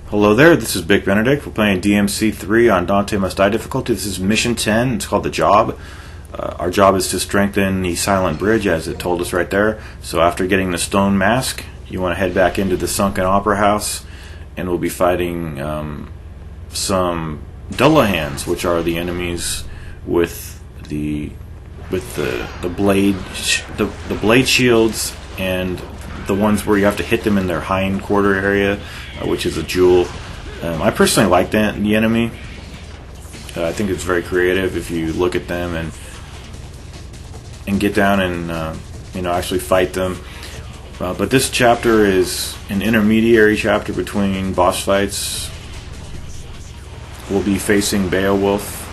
Hello there, this is Big Benedict. We're playing DMC 3 on Dante Must Die difficulty. This is Mission 10. It's called The Job. Our job is to strengthen the silent bridge, as it told us right there. So after getting the stone mask, you want to head back into the sunken opera house, and we'll be fighting some Dullahans, which are the enemies with the blade shields, and the ones where you have to hit them in their hind quarter area, which is a jewel. I personally like the enemy. I think it's very creative if you look at them and get down and actually fight them. But this chapter is an intermediary chapter between boss fights. We'll be facing Beowulf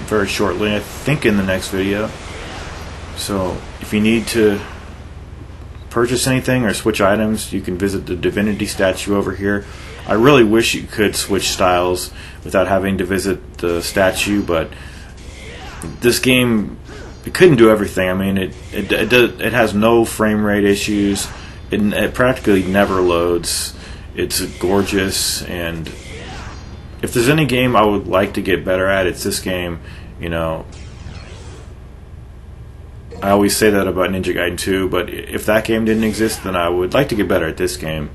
very shortly, I think in the next video. So if you need to purchase anything or switch items, you can visit the divinity statue over here. I really wish you could switch styles without having to visit the statue, but this game, it couldn't do everything. I mean, it has no frame rate issues. It practically never loads. It's gorgeous, and if there's any game I would like to get better at, it's this game. I always say that about Ninja Gaiden 2, but if that game didn't exist, then I would like to get better at this game.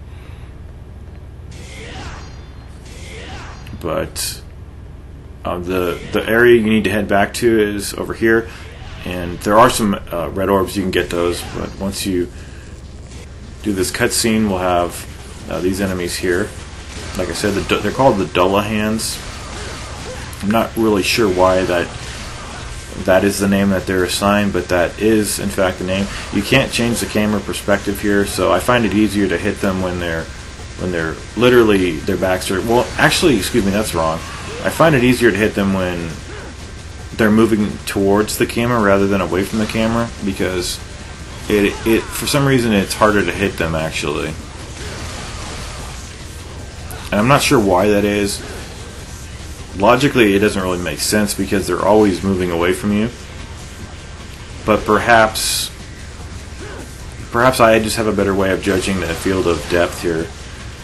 But the area you need to head back to is over here, and there are some red orbs. You can get those, but once you do this cutscene, we'll have these enemies here. Like I said, they're called the Dullahans. I'm not really sure why that is the name that they're assigned, but that is in fact the name. You can't change the camera perspective here, so I find it easier to hit them when they're literally their backs are, well, actually, excuse me, that's wrong. I find it easier to hit them when they're moving towards the camera rather than away from the camera, because it for some reason it's harder to hit them actually. And I'm not sure why that is. Logically, it doesn't really make sense because they're always moving away from you. But perhaps I just have a better way of judging the field of depth here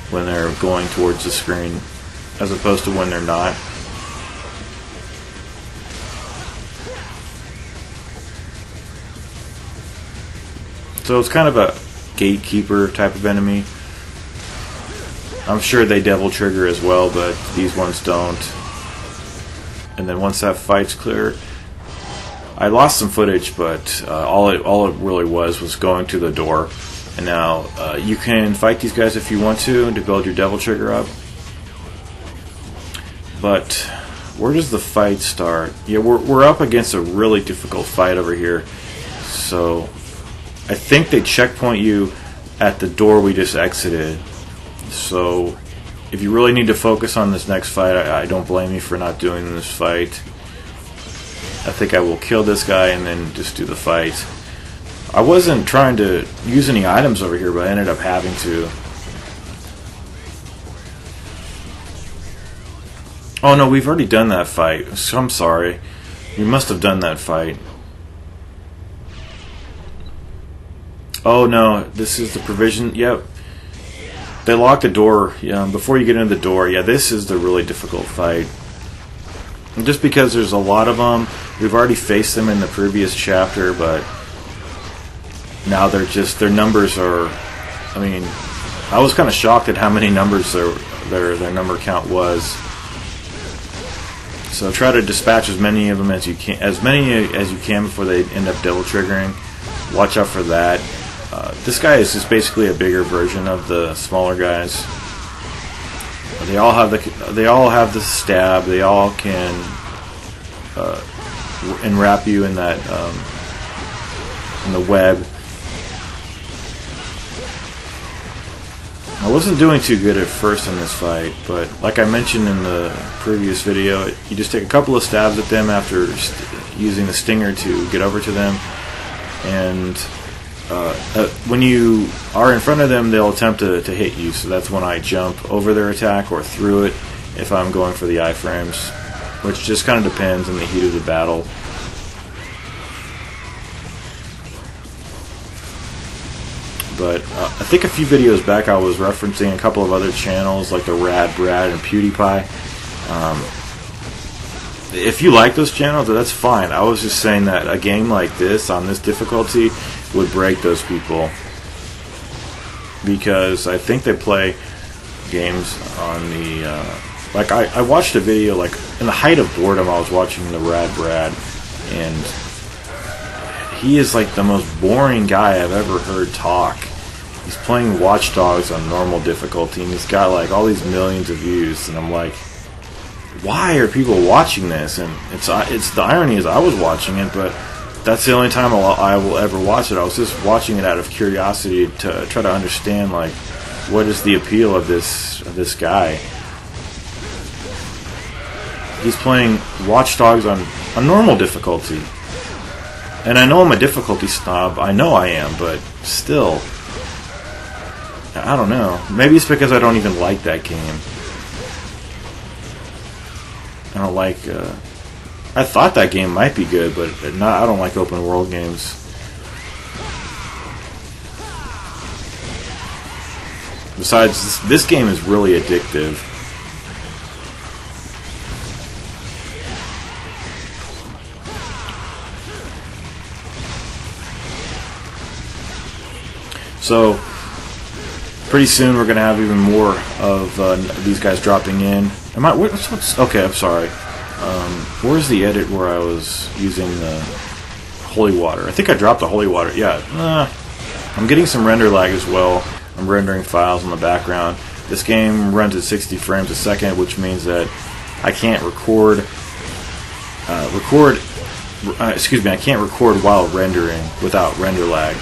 when they're going towards the screen as opposed to when they're not. So it's kind of a gatekeeper type of enemy. I'm sure they devil trigger as well, but these ones don't. And then once that fight's clear, I lost some footage, but all it really was going to the door. And now you can fight these guys if you want to build your devil trigger up. But where does the fight start? Yeah, we're up against a really difficult fight over here. So I think they checkpoint you at the door we just exited. So if you really need to focus on this next fight, I don't blame you for not doing this fight. I think I will kill this guy and then just do the fight. I wasn't trying to use any items over here, but I ended up having to. Oh no, we've already done that fight. So I'm sorry. We must have done that fight. Oh no, this is the provision. Yep. They lock the door before you get into the door. Yeah, this is the really difficult fight. And just because there's a lot of them, we've already faced them in the previous chapter, but now their numbers are, I mean, I was kind of shocked at how many numbers their number count was. So try to dispatch as many of them as you can before they end up devil triggering. Watch out for that. This guy is just basically a bigger version of the smaller guys. They all have the stab. They all can enwrap you in that in the web. I wasn't doing too good at first in this fight, but like I mentioned in the previous video, you just take a couple of stabs at them after using the stinger to get over to them, and when you are in front of them, they'll attempt to hit you, so that's when I jump over their attack or through it if I'm going for the iframes, which just kind of depends on the heat of the battle. But I think a few videos back I was referencing a couple of other channels like the Rad Brad and PewDiePie. If you like those channels, that's fine. I was just saying that a game like this on this difficulty would break those people, because I think they play games on the like I watched a video, like in the height of boredom I was watching the Rad Brad, and he is like the most boring guy I've ever heard talk. He's playing Watch Dogs on normal difficulty, and he's got like all these millions of views, and I'm like, why are people watching this? And it's the irony is I was watching it, but that's the only time I will ever watch it. I was just watching it out of curiosity to try to understand, like, what is the appeal of this guy. He's playing Watch Dogs on normal difficulty. And I know I'm a difficulty snob. I know I am, but still, I don't know. Maybe it's because I don't even like that game. I don't like. I thought that game might be good, but I don't like open world games. Besides, this game is really addictive. So, pretty soon we're going to have even more of these guys dropping in. Okay, I'm sorry. Where's the edit where I was using the holy water? I think I dropped the holy water. Yeah. I'm getting some render lag as well. I'm rendering files in the background. This game runs at 60 frames a second, which means that I can't record. I can't record while rendering without render lag.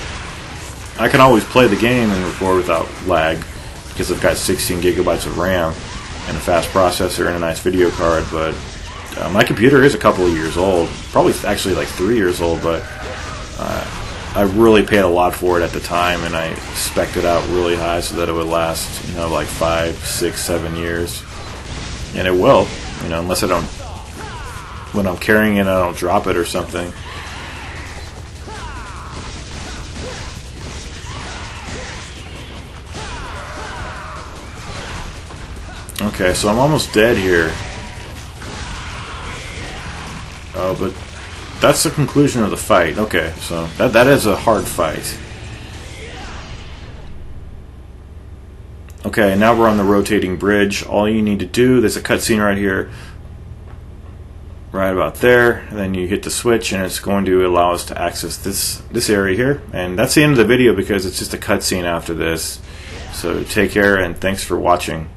I can always play the game and record without lag because I've got 16 gigabytes of RAM and a fast processor and a nice video card, but my computer is a couple of years old, probably actually like 3 years old, but I really paid a lot for it at the time, and I spec'd it out really high so that it would last, like 5, 6, 7 years, and it will, unless I don't, when I'm carrying it, I don't drop it or something. Okay, so I'm almost dead here. Oh, but that's the conclusion of the fight. Okay, so that is a hard fight. Okay, now we're on the rotating bridge. All you need to do, there's a cutscene right here, right about there, and then you hit the switch and it's going to allow us to access this area here. And that's the end of the video because it's just a cutscene after this. So take care and thanks for watching.